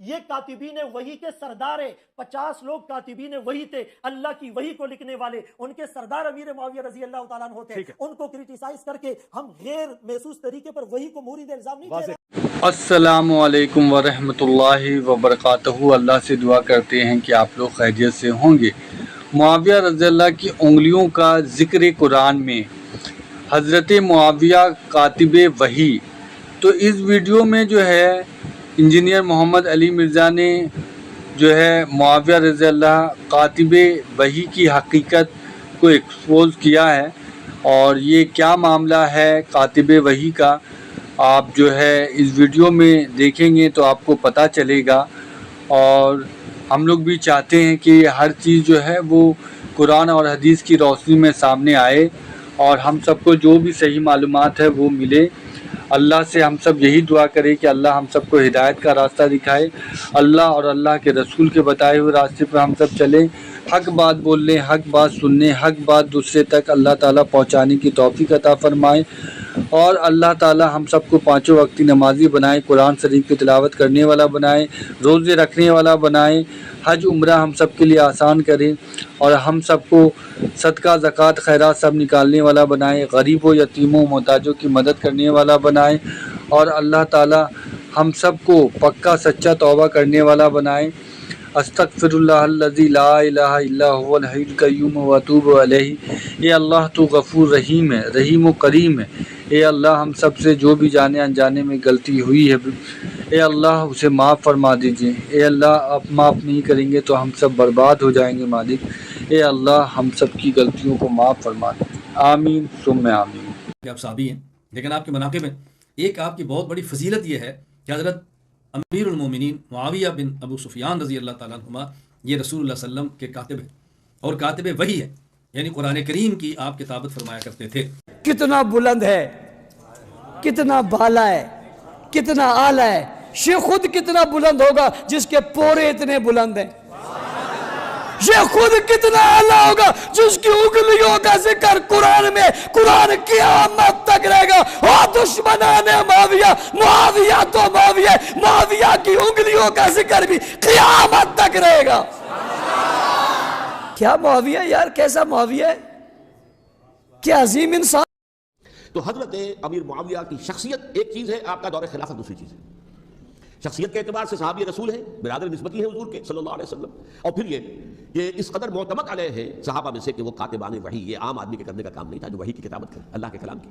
یہ کاتبین وحی کے سردار ہیں، 50 لوگ کاتبین وحی تھے، اللہ کی وحی کو لکھنے والے، ان کے سردار امیر معاویہ رضی اللہ تعالیٰ عنہ تھے، ان کو کرٹیسائز کر کے ہم غیر محسوس طریقے پر وحی کو مورد الزام نہیں کہہ رہے۔ السلام علیکم ورحمۃ اللہ وبرکاتہ۔ اللہ سے دعا کرتے ہیں کہ آپ لوگ خیریت سے ہوں گے۔ معاویہ رضی اللہ کی انگلیوں کا ذکر قرآن میں، حضرت معاویہ کاتب وحی۔ تو اس ویڈیو میں جو ہے انجینئر محمد علی مرزا نے جو ہے معاویہ رضی اللہ کاتب وحی کی حقیقت کو ایکسپوز کیا ہے، اور یہ کیا معاملہ ہے کاتب وحی کا، آپ جو ہے اس ویڈیو میں دیکھیں گے تو آپ کو پتہ چلے گا۔ اور ہم لوگ بھی چاہتے ہیں کہ ہر چیز جو ہے وہ قرآن اور حدیث کی روشنی میں سامنے آئے، اور ہم سب کو جو بھی صحیح معلومات ہے وہ ملے۔ اللہ سے ہم سب یہی دعا کریں کہ اللہ ہم سب کو ہدایت کا راستہ دکھائے، اللہ اور اللہ کے رسول کے بتائے ہوئے راستے پر ہم سب چلیں، حق بات بولنے، حق بات سننے، حق بات دوسرے تک اللہ تعالیٰ پہنچانے کی توفیق عطا فرمائے، اور اللہ تعالیٰ ہم سب کو 5 وقتی نمازی بنائے، قرآن شریف کی تلاوت کرنے والا بنائے، روزے رکھنے والا بنائے، حج عمرہ ہم سب کے لیے آسان کرے، اور ہم سب کو صدقہ زکوٰۃ خیرات سب نکالنے والا بنائے، غریبوں یتیموں محتاجوں کی مدد کرنے والا بنائے، اور اللہ تعالیٰ ہم سب کو پکا سچا توبہ کرنے والا بنائے۔ استغفر اللہ الذی لا الہ الا هو الحی القیوم واتوب الیہ۔ اے اللہ تو غفور رحیم ہے، رحیم و کریم ہے۔ اے اللہ ہم سب سے جو بھی جانے انجانے میں غلطی ہوئی ہے، اے اللہ اسے معاف فرما دیجئے۔ اے اللہ آپ معاف نہیں کریں گے تو ہم سب برباد ہو جائیں گے مالک۔ اے اللہ ہم سب کی غلطیوں کو معاف فرما دیجئے، آمین ثم آمین۔ آپ صحابی ہیں، لیکن آپ کے مناقب میں ایک آپ کی بہت بڑی فضیلت یہ ہے کہ حضرت امیر المومنین معاویہ بن ابو سفیان رضی اللہ تعالیٰ عنہما یہ رسول اللہ صلی اللہ علیہ وسلم کے کاتب ہیں، اور کاتب وحی ہے، یعنی قرآن کریم کی آپ کتابت فرمایا کرتے تھے۔ کتنا بلند ہے، کتنا بالا ہے، کتنا اعلیٰ ہے۔ یہ خود کتنا بلند ہوگا جس کے پورے اتنے بلند ہیں۔ یہ خود کتنا اعلیٰ ہوگا جس کی انگلیوں کا ذکر قرآن میں، قرآن قیامت تک رہے گا۔ اور دشمنان معاویہ، معاویہ تو معاویہ، معاویہ کی انگلیوں کا ذکر بھی قیامت تک رہے گا۔ کیا معاویہ یار، کیسا معاویہ ہے، کیا عظیم انسان۔ تو حضرت امیر معاویہ کی شخصیت ایک چیز ہے، آپ کا دور خلافت دوسری چیز ہے۔ شخصیت کے اعتبار سے صحابی رسول ہیں، برادر نسبتی ہیں حضور کے صلی اللہ علیہ وسلم، اور پھر یہ اس قدر معتمد علیہ ہے صحابہ میں سے کہ وہ کاتبان وحی، یہ عام آدمی کے کرنے کا کام نہیں تھا جو وحی کی کتابت کرے، اللہ کے کلام کی۔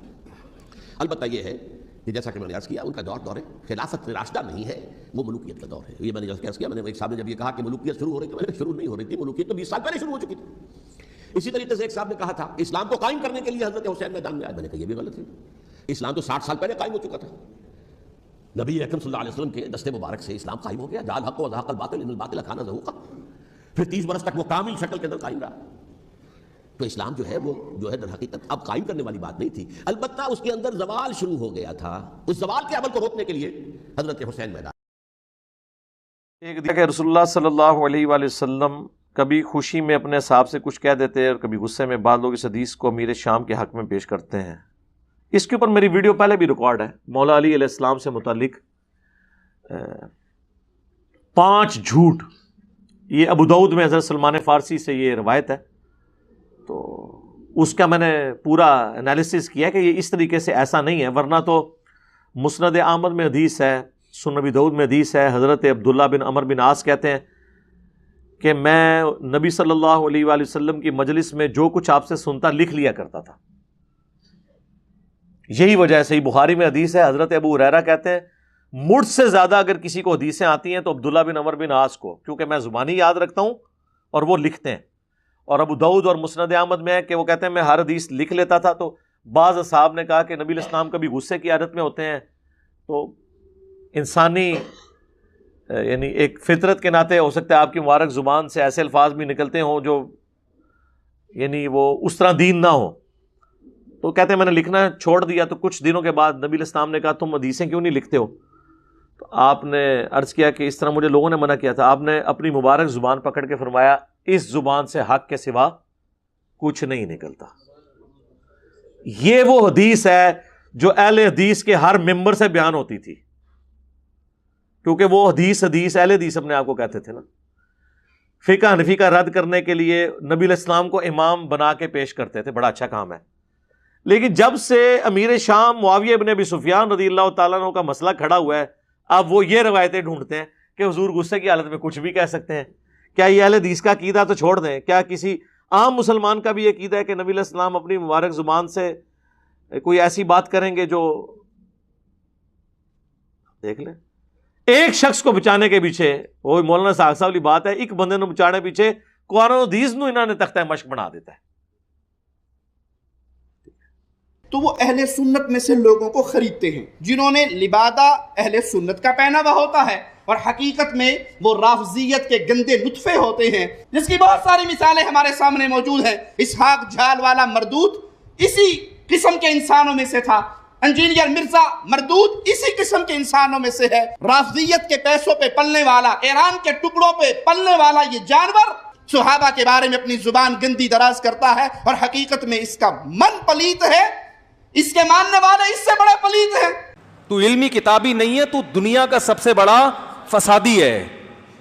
البتہ یہ ہے کہ جیسا کہ میں نے عرض کیا، ان کا دور خلافت راشدہ نہیں ہے، وہ ملوکیت کا دور ہے۔ یہ میں نے عرض کیا، میں نے ایک صاحب نے جب یہ کہا کہ ملوکیت شروع ہو رہی تھی، میں نے شروع نہیں ہو رہی تھی، ملوکیت تو 20 سال پہلے شروع ہو چکی تھی۔ اسی طریقے سے ایک صاحب نے کہا تھا اسلام کو قائم کرنے کے لیے حضرت حسین میدان میں آئے، میں نے کہا یہ بھی غلط ہے، اسلام تو 60 سال پہلے قائم ہو چکا تھا۔ نبی اکرم صلی اللہ علیہ وسلم کے دستے مبارک سے اسلام قائم ہو گیا، جعل الحق وزهق الباطل ان الباطل کان زهوقا۔ پھر 30 برس تک وہ کامل شکل کے اندر قائم رہا۔ تو اسلام جو ہے وہ جو ہے در حقیقت اب قائم کرنے والی بات نہیں تھی، البتہ اس کے اندر زوال شروع ہو گیا تھا۔ اس زوال کے عمل کو روکنے کے لیے حضرت حسین میدان۔ ایک کہ رسول اللہ صلی اللہ علیہ وآلہ وسلم کبھی خوشی میں اپنے صاحب سے کچھ کہہ دیتے ہیں، اور کبھی غصے میں۔ بعض لوگ اس حدیث کو امیر شام کے حق میں پیش کرتے ہیں۔ اس کے اوپر میری ویڈیو پہلے بھی ریکارڈ ہے، مولا علی علیہ السلام سے متعلق 5 جھوٹ۔ یہ ابو داؤد میں حضرت سلمان فارسی سے یہ روایت ہے، تو اس کا میں نے پورا انالیسس کیا کہ یہ اس طریقے سے ایسا نہیں ہے، ورنہ تو مسند احمد میں حدیث ہے، سنن ابی داؤد میں حدیث ہے، حضرت عبداللہ بن عمر بن عاص کہتے ہیں کہ میں نبی صلی اللہ علیہ وآلہ وسلم کی مجلس میں جو کچھ آپ سے سنتا لکھ لیا کرتا تھا۔ یہی وجہ ہے، صحیح بخاری میں حدیث ہے، حضرت ابو ہریرہ کہتے ہیں مجھ سے زیادہ اگر کسی کو حدیثیں آتی ہیں تو عبداللہ بن عمر بن عاص کو، کیونکہ میں زبانی یاد رکھتا ہوں اور وہ لکھتے ہیں۔ اور ابو داؤد اور مسند احمد میں ہے کہ وہ کہتے ہیں میں ہر حدیث لکھ لیتا تھا۔ تو بعض اصحاب نے کہا کہ نبی علیہ السلام کبھی غصے کی عادت میں ہوتے ہیں، تو انسانی یعنی ایک فطرت کے ناطے ہو سکتا ہے آپ کی مبارک زبان سے ایسے الفاظ بھی نکلتے ہوں جو یعنی وہ اس طرح دین نہ ہو۔ تو کہتے ہیں میں نے لکھنا چھوڑ دیا، تو کچھ دنوں کے بعد نبی علیہ السلام نے کہا تم حدیثیں کیوں نہیں لکھتے ہو؟ تو آپ نے عرض کیا کہ اس طرح مجھے لوگوں نے منع کیا تھا۔ آپ نے اپنی مبارک زبان پکڑ کے فرمایا اس زبان سے حق کے سوا کچھ نہیں نکلتا۔ یہ وہ حدیث ہے جو اہل حدیث کے ہر ممبر سے بیان ہوتی تھی۔ کیونکہ وہ حدیث اہل حدیث اپنے آپ کو کہتے تھے نا. فقہ حنفی کا رد کرنے کے لیے نبی علیہ السلام کو امام بنا کے پیش کرتے تھے, بڑا اچھا کام ہے. لیکن جب سے امیر شام معاویہ ابن ابی سفیان رضی اللہ تعالیٰ عنہ کا مسئلہ کھڑا ہوا ہے, اب وہ یہ روایتیں ڈھونڈتے ہیں کہ حضور غصے کی حالت میں کچھ بھی کہہ سکتے ہیں. کیا یہ اہل حدیث کا عقیدہ تو چھوڑ دیں, کیا کسی عام مسلمان کا بھی یہ عقیدہ ہے کہ نبی علیہ السلام اپنی مبارک زبان سے کوئی ایسی بات کریں گے جو, دیکھ لیں, ایک شخص کو بچانے کے پیچھے, وہ مولانا ساگ صاحب والی بات ہے, ایک بندے نو بچانے پیچھے قرآن و حدیث نو انہوں نے تختہ مشق بنا دیتا ہے. تو وہ اہل سنت میں سے لوگوں کو خریدتے ہیں جنہوں نے لبادہ اہل سنت کا پہنا ہوا ہوتا ہے, اور حقیقت میں وہ رافضیت کے گندے نطفے ہوتے ہیں, جس کی بہت ساری مثالیں ہمارے سامنے موجود ہیں. اسحاق جھال والا مردود اسی قسم کے انسانوں میں سے تھا. انجینئر مرزا مردود اسی قسم کے انسانوں میں سے ہے. رافضیت کے پیسوں پہ پلنے والا, ایران کے ٹکڑوں پہ پلنے والا یہ جانور صحابہ کے بارے میں اپنی زبان گندی دراز کرتا ہے, اور حقیقت میں اس کا من پلیت ہے, اس کے ماننے والے اس سے بڑے پلیت ہیں. تو علمی کتابی نہیں ہے, تو دنیا کا سب سے بڑا فسادی ہے,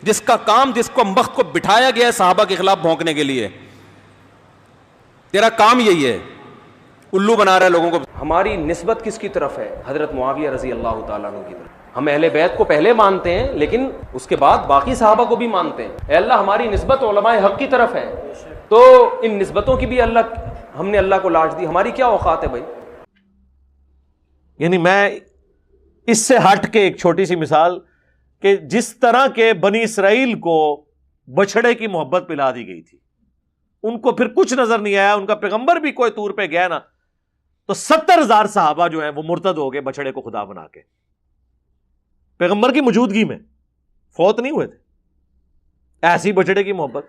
جس کا کام, جس کو وقت کو بٹھایا گیا ہے صحابہ کے خلاف بھونکنے کے لیے. تیرا کام یہی ہے, الو بنا رہا ہے لوگوں کو. ہماری نسبت کس کی طرف ہے؟ حضرت معاویہ رضی اللہ تعالیٰ عنہ کی طرف. ہم اہل بیت کو پہلے مانتے ہیں, لیکن اس کے بعد باقی صحابہ کو بھی مانتے ہیں. اے اللہ, ہماری نسبت علماء حق کی طرف ہے, تو ان نسبتوں کی بھی ہم نے اللہ کو لاج دی. ہماری کیا اوقات ہے بھائی؟ یعنی میں اس سے ہٹ کے ایک چھوٹی سی مثال, کہ جس طرح کے بنی اسرائیل کو بچھڑے کی محبت پلا دی گئی تھی, ان کو پھر کچھ نظر نہیں آیا, ان کا پیغمبر بھی کوئی طور پہ گیا نا, تو 70,000 صحابہ جو ہیں وہ مرتد ہو گئے بچھڑے کو خدا بنا کے. پیغمبر کی موجودگی میں فوت نہیں ہوئے تھے, ایسی بچھڑے کی محبت.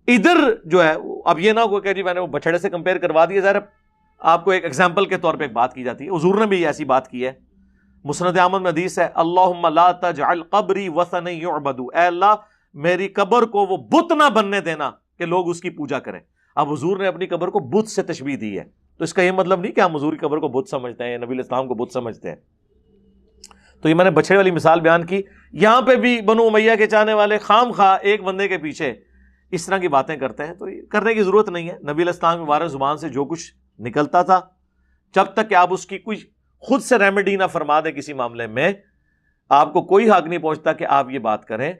ادھر جو ہے, اب یہ نہ ہو کہ جی میں نے وہ بچھڑے سے کمپیئر کروا دیا. ظاہر آپ کو ایک ایگزامپل کے طور پہ ایک بات کی جاتی ہے, حضور نے بھی ایسی بات کی ہے. مسند احمد میں حدیث ہے, اللہم لا تجعل قبری وثنا یعبد, اے اللہ میری قبر کو وہ بت نہ بننے دینا کہ لوگ اس کی پوجا کریں. اب حضور نے اپنی قبر کو بت سے تشبیہ دی ہے, تو اس کا یہ مطلب نہیں کہ ہم حضور کی قبر کو بت سمجھتے ہیں, نبی علیہ السلام کو بت سمجھتے ہیں. تو یہ میں نے بچھڑے والی مثال بیان کی. یہاں پہ بھی بنو امیہ کے چاہنے والے خام خواہ ایک بندے کے پیچھے اس طرح کی باتیں کرتے ہیں, تو یہ کرنے کی ضرورت نہیں ہے. نبی علیہ السلام کی مبارک زبان سے جو کچھ نکلتا تھا, جب تک کہ آپ اس کی کوئی خود سے ریمیڈی نہ فرما دیں کسی معاملے میں, آپ کو کوئی حق نہیں پہنچتا کہ آپ یہ بات کریں.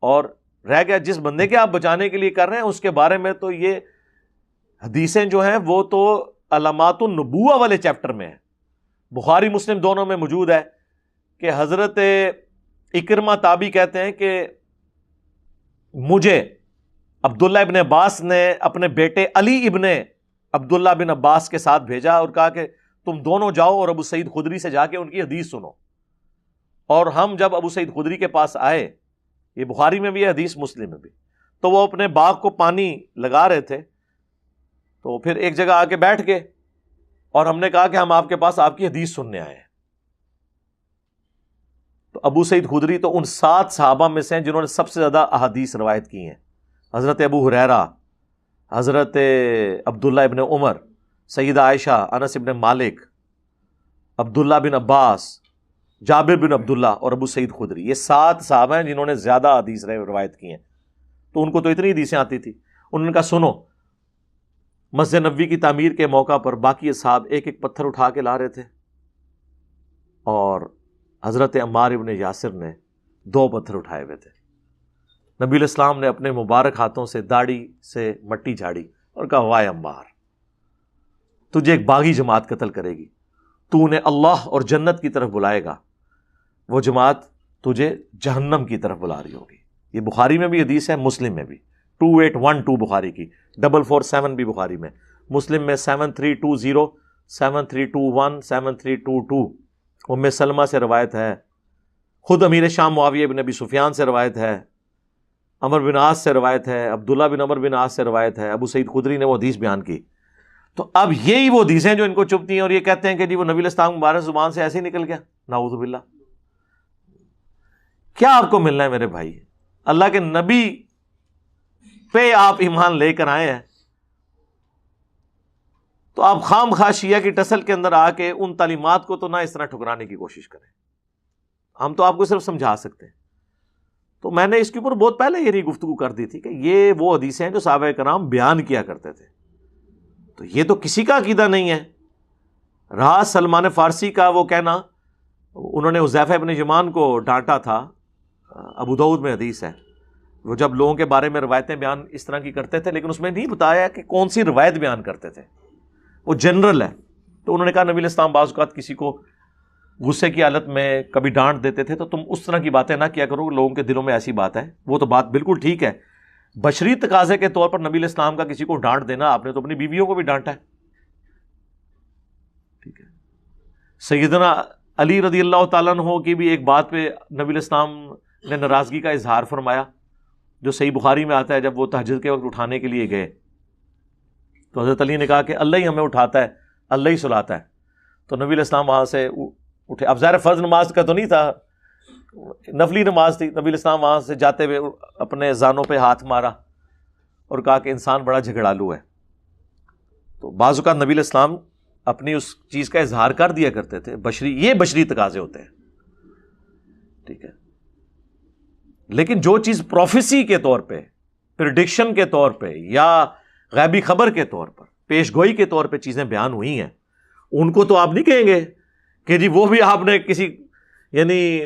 اور رہ گیا جس بندے کے آپ بچانے کے لیے کر رہے ہیں, اس کے بارے میں تو یہ حدیثیں جو ہیں وہ تو علامات النبوہ والے چیپٹر میں ہیں, بخاری مسلم دونوں میں موجود ہے, کہ حضرت اکرمہ تابعی کہتے ہیں کہ مجھے عبداللہ ابن عباس نے اپنے بیٹے علی ابن عبداللہ بن عباس کے ساتھ بھیجا اور کہا کہ تم دونوں جاؤ اور ابو سعید خدری سے جا کے ان کی حدیث سنو. اور ہم جب ابو سعید خدری کے پاس آئے, یہ بخاری میں بھی ہے, حدیث مسلم میں بھی, تو وہ اپنے باغ کو پانی لگا رہے تھے, تو پھر ایک جگہ آ کے بیٹھ گئے, اور ہم نے کہا کہ ہم آپ کے پاس آپ کی حدیث سننے آئے ہیں. تو ابو سعید خدری تو ان 7 صحابہ میں سے ہیں جنہوں نے سب سے زیادہ احادیث روایت کی ہیں. حضرت ابو ہریرہ, حضرت عبداللہ ابن عمر, سیدہ عائشہ, انس ابن مالک, عبداللہ بن عباس, جابر بن عبداللہ اور ابو سعید خدری. یہ 7 صحابہ ہیں جنہوں نے زیادہ حدیث روایت کی ہیں. تو ان کو تو اتنی حدیثیں آتی تھی. انہوں نے کہا سنو, مسجد نبوی کی تعمیر کے موقع پر باقی اصحاب ایک ایک پتھر اٹھا کے لا رہے تھے, اور حضرت عمار ابن یاسر نے 2 پتھر اٹھائے ہوئے تھے. نبی علیہ السلام نے اپنے مبارک ہاتھوں سے داڑھی سے مٹی جھاڑی اور کہا وائے عمار, تجھے ایک باغی جماعت قتل کرے گی, تو انہیں اللہ اور جنت کی طرف بلائے گا, وہ جماعت تجھے جہنم کی طرف بلا رہی ہوگی. یہ بخاری میں بھی حدیث ہے, مسلم میں بھی. 2812 بخاری کی, 447 بھی بخاری میں, مسلم میں 7320, 7321, 7322. ام سلمہ سے روایت ہے, خود امیر شام معاویہ بن ابی سفیان سے روایت ہے, عمر بن عاص سے روایت ہے, عبداللہ بن عمر بن عاص سے روایت ہے, ابو سعید خدری نے وہ حدیث بیان کی. تو اب یہی وہ حدیثیں جو ان کو چبھتی ہیں, اور یہ کہتے ہیں کہ جی وہ نبی علیہ السلام مبارک زبان سے ایسے ہی نکل گیا. نعوذ باللہ. کیا آپ کو ملنا ہے میرے بھائی؟ اللہ کے نبی پہ آپ ایمان لے کر آئے ہیں, تو آپ خام خواہ شیعہ کی ٹسل کے اندر آ کے ان تعلیمات کو تو نہ اس طرح ٹھکرانے کی کوشش کریں. ہم تو آپ کو صرف سمجھا سکتے ہیں. تو میں نے اس کے اوپر بہت پہلے یہ گفتگو کر دی تھی کہ یہ وہ حدیثیں ہیں جو صحابہ کرام بیان کیا کرتے تھے. تو یہ تو کسی کا عقیدہ نہیں ہے. رہا سلمان فارسی کا وہ کہنا، انہوں نے حذیفہ ابن یمان کو ڈانٹا تھا، ابو داؤد میں حدیث ہے، وہ جب لوگوں کے بارے میں روایتیں بیان اس طرح کی کرتے تھے لیکن اس میں نہیں بتایا کہ کون سی روایت بیان کرتے تھے، وہ جنرل ہے. تو انہوں نے کہا نبی الاسلام بعض اوقات کسی کو غصے کی حالت میں کبھی ڈانٹ دیتے تھے، تو تم اس طرح کی باتیں نہ کیا کرو، لوگوں کے دلوں میں ایسی بات ہے. وہ تو بات بالکل ٹھیک ہے. بشری تقاضے کے طور پر نبی الاسلام کا کسی کو ڈانٹ دینا، آپ نے تو اپنی بیویوں کو بھی ڈانٹا ہے. ٹھیک ہے. سیدنا علی رضی اللہ تعالیٰ عنہ کی بھی ایک بات پہ نبی الاسلام نے ناراضگی کا اظہار فرمایا، جو صحیح بخاری میں آتا ہے. جب وہ تہجد کے وقت اٹھانے کے لیے گئے تو حضرت علی نے کہا کہ اللہ ہی ہمیں اٹھاتا ہے، اللہ ہی سلاتا ہے. تو نبی علیہ السلام وہاں سے اٹھے. اب ظاہر فرض نماز کا تو نہیں تھا، نفلی نماز تھی. نبی علیہ السلام وہاں سے جاتے ہوئے اپنے زانوں پہ ہاتھ مارا اور کہا کہ انسان بڑا جھگڑالو ہے. تو بعض اوقات نبی علیہ السلام اپنی اس چیز کا اظہار کر دیا کرتے تھے. یہ بشری تقاضے ہوتے ہیں. ٹھیک ہے. لیکن جو چیز پروفیسی کے طور پہ، پریڈکشن کے طور پہ یا غیبی خبر کے طور پر، پیش گوئی کے طور پہ چیزیں بیان ہوئی ہیں، ان کو تو آپ نہیں کہیں گے کہ جی وہ بھی آپ نے کسی یعنی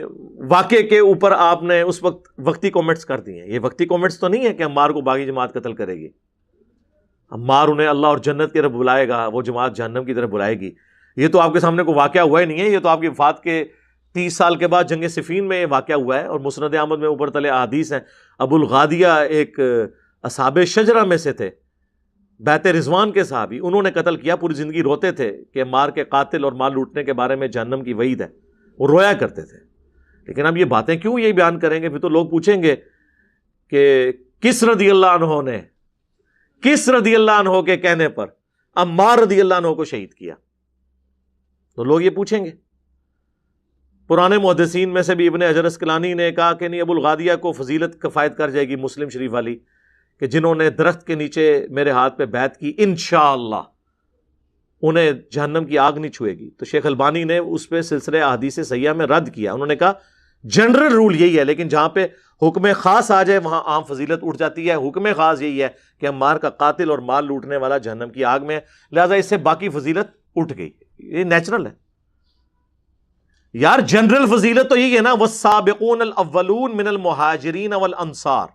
واقعے کے اوپر آپ نے اس وقت وقتی کومنٹس کر دیے ہیں. یہ وقتی کومنٹس تو نہیں ہے کہ عمار کو باغی جماعت قتل کرے گی، عمار انہیں اللہ اور جنت کی طرف بلائے گا، وہ جماعت جہنم کی طرف بلائے گی. یہ تو آپ کے سامنے کوئی واقعہ ہوا ہی نہیں ہے. یہ تو آپ کی وفات کے 30 سال کے بعد جنگ صفین میں یہ واقعہ ہوا ہے، اور مسند احمد میں اوپر تلے احادیث ہیں. ابو الغادیہ ایک اصحاب شجرہ میں سے تھے، بیت رضوان کے صحابی، انہوں نے قتل کیا. پوری زندگی روتے تھے کہ مار کے قاتل اور مال لوٹنے کے بارے میں جہنم کی وعید ہے، وہ رویا کرتے تھے. لیکن اب یہ باتیں کیوں یہی بیان کریں گے؟ پھر تو لوگ پوچھیں گے کہ کس رضی اللہ عنہ نے، کس رضی اللہ عنہ کے کہنے پر عمار رضی اللہ عنہ کو شہید کیا؟ تو لوگ یہ پوچھیں گے. پرانے محدثین میں سے بھی ابن حجر اسقلانی نے کہا کہ نہیں، ابو الغادیہ کو فضیلت کفایت کر جائے گی مسلم شریف والی، کہ جنہوں نے درخت کے نیچے میرے ہاتھ پہ بیعت کی انشاءاللہ انہیں جہنم کی آگ نہیں چھوئے گی. تو شیخ البانی نے اس پہ سلسلہ احادیث صحیحہ میں رد کیا. انہوں نے کہا جنرل رول یہی ہے، لیکن جہاں پہ حکم خاص آ جائے وہاں عام فضیلت اٹھ جاتی ہے. حکم خاص یہی ہے کہ عمار کا قاتل اور مال لوٹنے والا جہنم کی آگ میں ہے، لہذا اس سے باقی فضیلت اٹھ گئی. یہ نیچرل ہے یار. جنرل فضیلت تو یہی ہے نا، والسابقون الاولون من المہاجرین والانصار،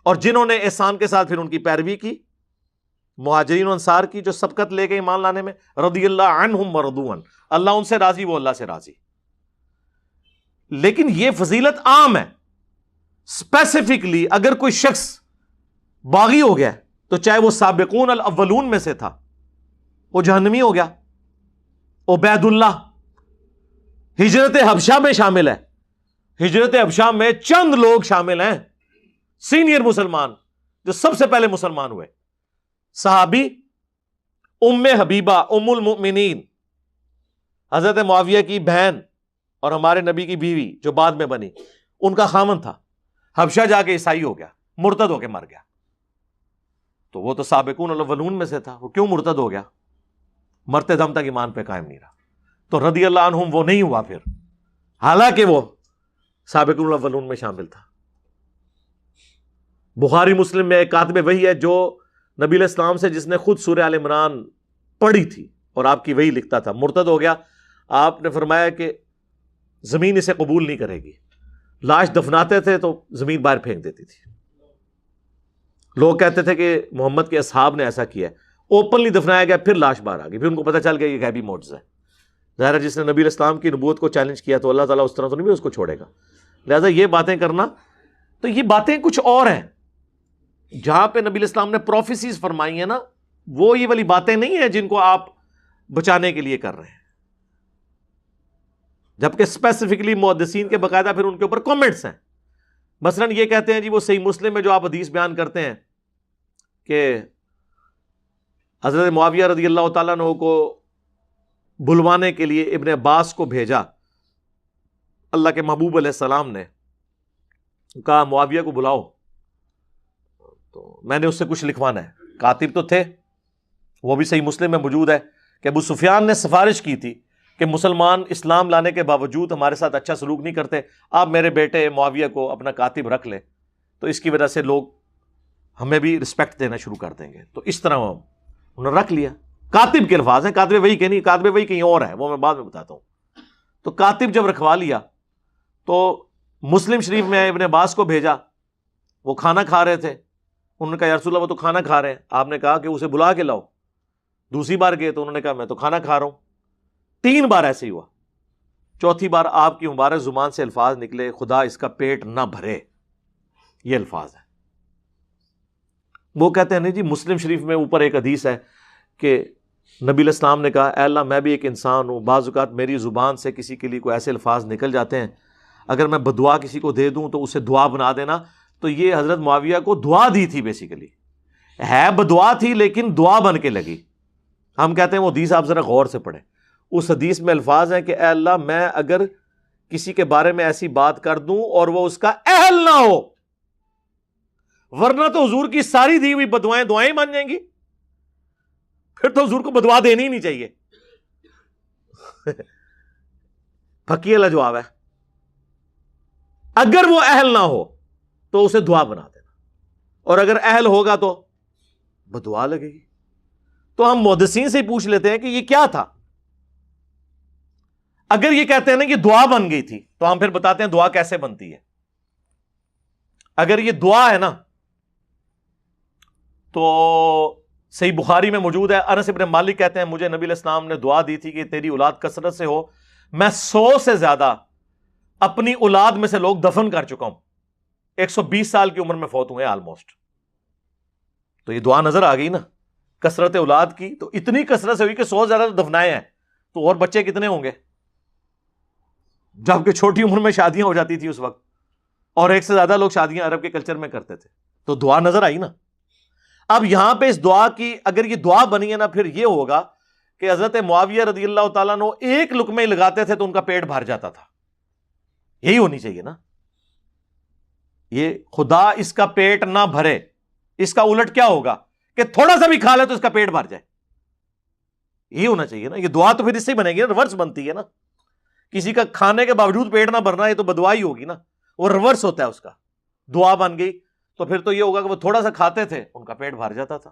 اور جنہوں نے احسان کے ساتھ پھر ان کی پیروی کی، مہاجرین و انصار کی، جو سبقت لے کے ایمان لانے میں، رضی اللہ عنہم ورضوا عنہ، اللہ ان سے راضی، وہ اللہ سے راضی. لیکن یہ فضیلت عام ہے. اسپیسیفکلی اگر کوئی شخص باغی ہو گیا تو چاہے وہ سابقون الاولون میں سے تھا، وہ جہنمی ہو گیا. عبید اللہ ہجرت حبشہ میں شامل ہے. ہجرت حبشہ میں چند لوگ شامل ہیں سینئر مسلمان جو سب سے پہلے مسلمان ہوئے. صحابی ام حبیبہ ام المؤمنین، حضرت معاویہ کی بہن اور ہمارے نبی کی بیوی جو بعد میں بنی، ان کا خامن تھا. حبشہ جا کے عیسائی ہو گیا، مرتد ہو کے مر گیا. تو وہ تو سابقون الاولون میں سے تھا. وہ کیوں مرتد ہو گیا؟ مرتے دم تک ایمان پہ قائم نہیں رہا. تو رضی اللہ عنہم وہ نہیں ہوا پھر، حالانکہ وہ سابقون الاولون میں شامل تھا. بخاری مسلم میں ایک کاتب وحی ہے جو نبی علیہ السلام سے، جس نے خود سورہ آل عمران پڑھی تھی اور آپ کی وحی لکھتا تھا، مرتد ہو گیا. آپ نے فرمایا کہ زمین اسے قبول نہیں کرے گی. لاش دفناتے تھے تو زمین باہر پھینک دیتی تھی. لوگ کہتے تھے کہ محمد کے اصحاب نے ایسا کیا ہے. اوپنلی دفنایا گیا، پھر لاش باہر آ گئی. پھر ان کو پتہ چل گیا یہ غیبی معجزہ ہے. ظاہر ہے جس نے نبی علیہ السلام کی نبوت کو چیلنج کیا تو اللہ تعالیٰ اس طرح تو نہیں اس کو چھوڑے گا. لہٰذا یہ باتیں کرنا، تو یہ باتیں کچھ اور ہیں. جہاں پہ نبی علیہ السلام نے پروفیسیز فرمائی ہیں نا، وہ یہ والی باتیں نہیں ہیں جن کو آپ بچانے کے لیے کر رہے ہیں. جبکہ اسپیسیفکلی محدثین کے باقاعدہ پھر ان کے اوپر کامنٹس ہیں. مثلاً یہ کہتے ہیں جی وہ صحیح مسلم میں جو آپ حدیث بیان کرتے ہیں کہ حضرت معاویہ رضی اللہ تعالیٰ عنہ کو بلوانے کے لیے ابن عباس کو بھیجا اللہ کے محبوب علیہ السلام نے، کہا معاویہ کو بلاؤ، تو میں نے اس سے کچھ لکھوانا ہے. کاتب تو تھے، وہ بھی صحیح مسلم میں موجود ہے کہ ابو سفیان نے سفارش کی تھی کہ مسلمان اسلام لانے کے باوجود ہمارے ساتھ اچھا سلوک نہیں کرتے، آپ میرے بیٹے معاویہ کو اپنا کاتب رکھ لیں تو اس کی وجہ سے لوگ ہمیں بھی رسپیکٹ دینا شروع کر دیں گے. تو اس طرح انہوں نے رکھ لیا. کاتب کے الفاظ ہیں، کاتب وہی کہ نہیں، کاتب وہی کہیں اور ہے، وہ میں بعد میں بتاتا ہوں. تو کاتب جب رکھوا لیا تو مسلم شریف میں ابن عباس کو بھیجا، وہ کھانا کھا رہے تھے. انہوں نے کہا یا رسول اللہ وہ تو کھانا کھا رہے ہیں. آپ نے کہا کہ اسے بلا کے لاؤ. دوسری بار گئے تو انہوں نے کہا میں تو کھانا کھا رہا ہوں. 3 بار ایسے ہی ہوا. چوتھی بار آپ کی مبارک زبان سے الفاظ نکلے، خدا اس کا پیٹ نہ بھرے. یہ الفاظ ہے. وہ کہتے ہیں نہیں جی، مسلم شریف میں اوپر ایک حدیث ہے کہ نبی علیہ السلام نے کہا اے اللہ میں بھی ایک انسان ہوں، بعض اوقات میری زبان سے کسی کے لیے کوئی ایسے الفاظ نکل جاتے ہیں، اگر میں بدعا کسی کو دے دوں تو اسے دعا بنا دینا. تو یہ حضرت معاویہ کو دعا دی تھی، بیسیکلی ہے بدعا تھی لیکن دعا بن کے لگی. ہم کہتے ہیں وہ حدیث آپ ذرا غور سے پڑھیں. اس حدیث میں الفاظ ہیں کہ اے اللہ میں اگر کسی کے بارے میں ایسی بات کر دوں اور وہ اس کا اہل نہ ہو، ورنہ تو حضور کی ساری دی ہوئی بدوائیں دعائیں مان جائیں گی، پھر تو حضور کو بدوا دینی ہی نہیں چاہیے. پکی والا جواب ہے، اگر وہ اہل نہ ہو تو اسے دعا بنا دینا، اور اگر اہل ہوگا تو بدعا لگے گی. تو ہم محدثین سے ہی پوچھ لیتے ہیں کہ یہ کیا تھا. اگر یہ کہتے ہیں نا کہ دعا بن گئی تھی تو ہم پھر بتاتے ہیں دعا کیسے بنتی ہے. اگر یہ دعا ہے نا تو صحیح بخاری میں موجود ہے، انس ابن مالک کہتے ہیں مجھے نبی علیہ السلام نے دعا دی تھی کہ تیری اولاد کثرت سے ہو. میں 100 سے زیادہ اپنی اولاد میں سے لوگ دفن کر چکا ہوں. 120 سال کی عمر میں فوت ہوئے آلموسٹ. تو یہ دعا نظر آ گئی نا کثرت اولاد کی. تو اتنی کثرت سے ہوئی کہ 100 زیادہ دفنائے ہیں، تو اور بچے کتنے ہوں گے؟ جبکہ چھوٹی عمر میں شادیاں ہو جاتی تھی اس وقت، اور 1 سے زیادہ لوگ شادیاں عرب کے کلچر میں کرتے تھے. تو دعا نظر آئی نا. اب یہاں پہ اس دعا کی اگر یہ دعا بنی ہے نا، پھر یہ ہوگا کہ حضرت معاویہ رضی اللہ تعالیٰ عنہ ایک لقمے ہی لگاتے تھے تو ان کا پیٹ بھر جاتا تھا. یہی ہونی چاہیے نا. یہ خدا اس کا پیٹ نہ بھرے، اس کا الٹ کیا ہوگا کہ تھوڑا سا بھی کھا لے تو اس کا پیٹ بھر جائے. یہی ہونا چاہیے نا. یہ دعا تو پھر اس سے ہی بنے گی نا، ریورس بنتی ہے نا. کسی کا کھانے کے باوجود پیٹ نہ بھرنا، یہ تو بدعا ہی ہوگی نا. وہ ریورس ہوتا ہے اس کا. دعا بن گئی تو پھر تو یہ ہوگا کہ وہ تھوڑا سا کھاتے تھے ان کا پیٹ بھر جاتا تھا.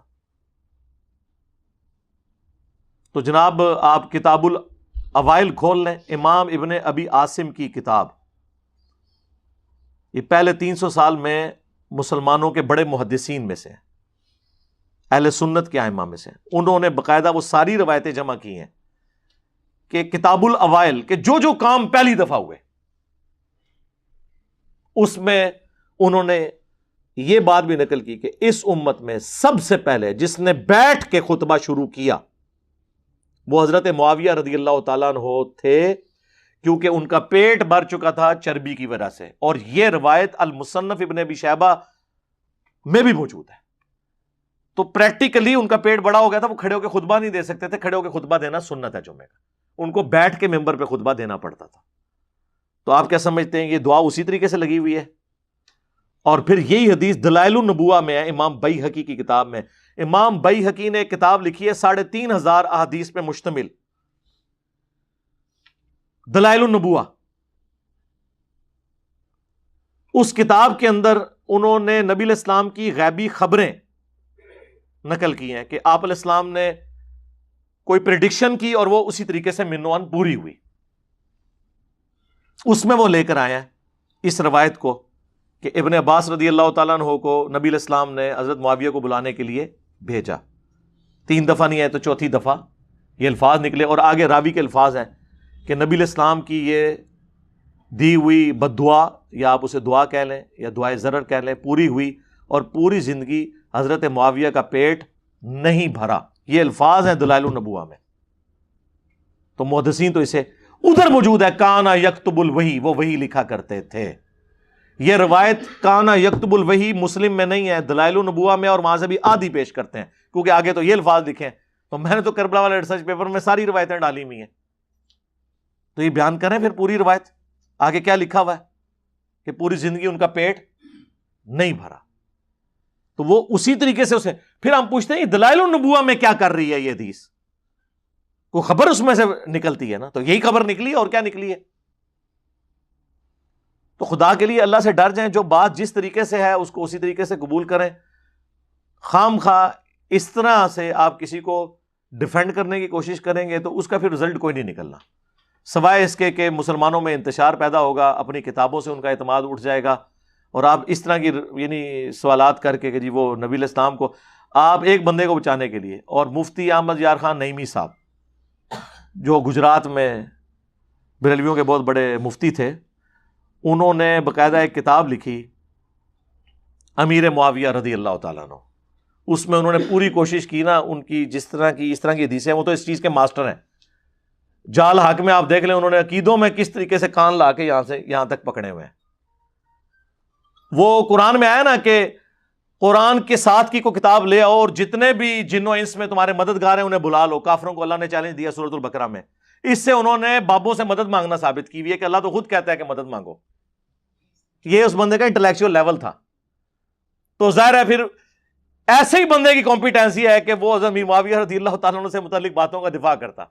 تو جناب آپ کتاب الاوائل کھول لیں، امام ابن ابی عاصم کی کتاب. یہ پہلے 300 سال میں مسلمانوں کے بڑے محدثین میں سے ہیں، اہل سنت کے ائمہ میں سے ہیں. انہوں نے باقاعدہ وہ ساری روایتیں جمع کی ہیں کہ کتاب الاوائل کے جو کام پہلی دفعہ ہوئے اس میں انہوں نے یہ بات بھی نقل کی کہ اس امت میں سب سے پہلے جس نے بیٹھ کے خطبہ شروع کیا وہ حضرت معاویہ رضی اللہ تعالیٰ عنہ تھے، کیونکہ ان کا پیٹ بھر چکا تھا چربی کی وجہ سے. اور یہ روایت المصنف ابن ابی شیبہ میں بھی موجود ہے. تو پریکٹیکلی ان کا پیٹ بڑا ہو گیا تھا، وہ کھڑے ہو کے خطبہ نہیں دے سکتے تھے. کھڑے ہو کے خطبہ دینا سنت ہے جمعے کا، ان کو بیٹھ کے ممبر پہ خطبہ دینا پڑتا تھا. تو آپ کیا سمجھتے ہیں یہ دعا اسی طریقے سے لگی ہوئی ہے؟ اور پھر یہی حدیث دلائل النبوہ میں ہے، امام بیہقی کی کتاب میں. امام بیہقی نے ایک کتاب لکھی ہے 3500 احادیث پہ مشتمل، دلائل النبوہ. اس کتاب کے اندر انہوں نے نبی علیہ السلام کی غیبی خبریں نقل کی ہیں کہ آپ علیہ السلام نے کوئی پریڈکشن کی اور وہ اسی طریقے سے منوان پوری ہوئی. اس میں وہ لے کر آئے ہیں اس روایت کو کہ ابن عباس رضی اللہ تعالیٰ عنہ کو نبی علیہ السلام نے حضرت معاویہ کو بلانے کے لیے بھیجا. 3 دفعہ نہیں ہے تو چوتھی دفعہ یہ الفاظ نکلے. اور آگے راوی کے الفاظ ہیں کہ نبی علیہ السلام کی یہ دی ہوئی بد دعا، یا آپ اسے دعا کہہ لیں یا دعائے ضرر کہہ لیں، پوری ہوئی اور پوری زندگی حضرت معاویہ کا پیٹ نہیں بھرا. یہ الفاظ ہیں دلائل النبوہ میں. تو محدثین تو اسے ادھر موجود ہے کانا یکتب الوحی، وہ وحی لکھا کرتے تھے. یہ روایت کانا یکتب الوحی مسلم میں نہیں ہے، دلائل النبوہ میں، اور وہاں سے بھی آدھی پیش کرتے ہیں کیونکہ آگے تو یہ الفاظ لکھے ہیں. تو میں نے تو کربلا والے ریسرچ پیپر میں ساری روایتیں ڈالی ہوئی ہیں. تو یہ بیان کریں پھر پوری روایت آگے کیا لکھا ہوا ہے کہ پوری زندگی ان کا پیٹ نہیں بھرا. تو وہ اسی طریقے سے اسے پھر ہم پوچھتے ہیں دلائل النبوہ میں کیا کر رہی ہے یہ حدیث؟ کوئی خبر اس میں سے نکلتی ہے نا، تو یہی خبر نکلی ہے، اور کیا نکلی ہے؟ تو خدا کے لیے اللہ سے ڈر جائیں، جو بات جس طریقے سے ہے اس کو اسی طریقے سے قبول کریں. خام خواہ اس طرح سے آپ کسی کو ڈیفینڈ کرنے کی کوشش کریں گے تو اس کا پھر رزلٹ کوئی نہیں نکلنا، سوائے اس کے کہ مسلمانوں میں انتشار پیدا ہوگا، اپنی کتابوں سے ان کا اعتماد اٹھ جائے گا، اور آپ اس طرح کی یعنی سوالات کر کے کہ جی وہ نبی علیہ السلام کو آپ ایک بندے کو بچانے کے لیے. اور مفتی احمد یار خان نعیمی صاحب جو گجرات میں بریلویوں کے بہت بڑے مفتی تھے، انہوں نے باقاعدہ ایک کتاب لکھی امیر معاویہ رضی اللہ تعالیٰ عنہ. اس میں انہوں نے پوری کوشش کی نا، ان کی جس طرح کی اس طرح کی حدیثیں، وہ تو اس چیز کے ماسٹر ہیں. جال حق میں آپ دیکھ لیں انہوں نے عقیدوں میں کس طریقے سے کان لا کے یہاں سے یہاں تک پکڑے ہوئے ہیں. وہ قرآن میں آیا نا کہ قرآن کے ساتھ کی کوئی کتاب لے آؤ اور جتنے بھی جن و انس میں تمہارے مددگار ہیں انہیں بلا لو. کافروں کو اللہ نے چیلنج دیا سورۃ البقرہ میں. اس سے انہوں نے بابوں سے مدد مانگنا ثابت کی ہوئی ہے کہ اللہ تو خود کہتا ہے کہ مدد مانگو. یہ اس بندے کا انٹلیکچوئل لیول تھا. تو ظاہر ہے پھر ایسے ہی بندے کی کمپیٹنسی ہے کہ وہ حضرت امیر معاویہ رضی اللہ تعالیٰ عنہ سے متعلق باتوں کا دفاع کرتا.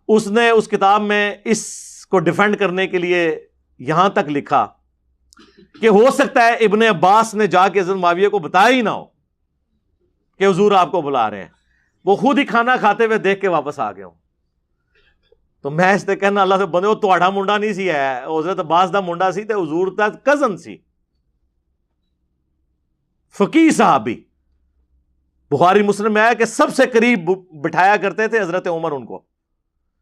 اس نے اس کتاب میں اس کو ڈیفینڈ کرنے کے لیے یہاں تک لکھا کہ ہو سکتا ہے ابن عباس نے جا کے حضرت معاویہ کو بتایا ہی نہ ہو کہ حضور آپ کو بلا رہے ہیں، وہ خود ہی کھانا کھاتے ہوئے دیکھ کے واپس آ گئے ہوں. تو میں اس سے کہنا اللہ سے بندے وہ تہاڈا منڈا نہیں سی ہے، حضرت عباس دا منڈا سی تے حضور دا کزن سی. فقیہ صحابی، بخاری مسلم میں آیا کہ سب سے قریب بٹھایا کرتے تھے حضرت عمر ان کو.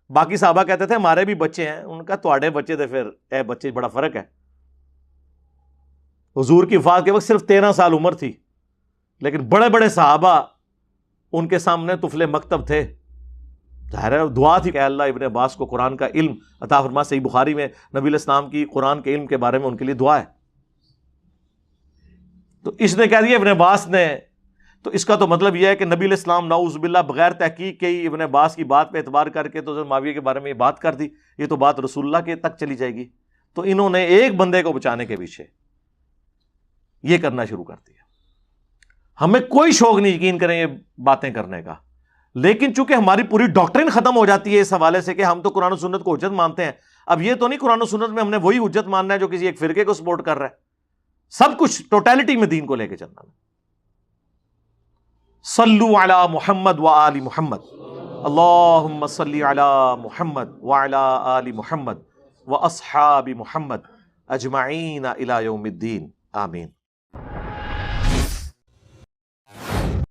باقی صحابہ کہتے تھے ہمارے بھی بچے ہیں، ان کا تہاڈے بچے تھے، پھر اے بچے بڑا فرق ہے. حضور کی وفات کے وقت صرف 13 سال عمر تھی، لیکن بڑے بڑے صحابہ ان کے سامنے طفل مکتب تھے. ظاہر ہے دعا تھی کہ اللہ ابن عباس کو قرآن کا علم عطا فرما. صحیح بخاری میں نبی علیہ السلام کی قرآن کے علم کے بارے میں ان کے لیے دعا ہے. تو اس نے کہہ دیا ابن عباس نے، تو اس کا تو مطلب یہ ہے کہ نبی علیہ السلام نعوذ باللہ بغیر تحقیق کے ہی ابن عباس کی بات پہ اعتبار کر کے تو حضرت معاویہ کے بارے میں یہ بات کر دی. یہ تو بات رسول اللہ کے تک چلی جائے گی. تو انہوں نے ایک بندے کو بچانے کے پیچھے یہ کرنا شروع کر دیا. ہمیں کوئی شوق نہیں یقین کریں یہ باتیں کرنے کا، لیکن چونکہ ہماری پوری ڈاکٹرن ختم ہو جاتی ہے اس حوالے سے کہ ہم تو قرآن و سنت کو حجت مانتے ہیں. اب یہ تو نہیں قرآن و سنت میں ہم نے وہی حجت ماننا ہے جو کسی ایک فرقے کو سپورٹ کر رہا ہے. سب کچھ ٹوٹیلٹی میں دین کو لے کے چلنا ہے. صلو علی محمد و آل محمد، اللہم صلی علی محمد و علی آل محمد و اصحاب محمد اجمعین الی یوم الدین، آمین.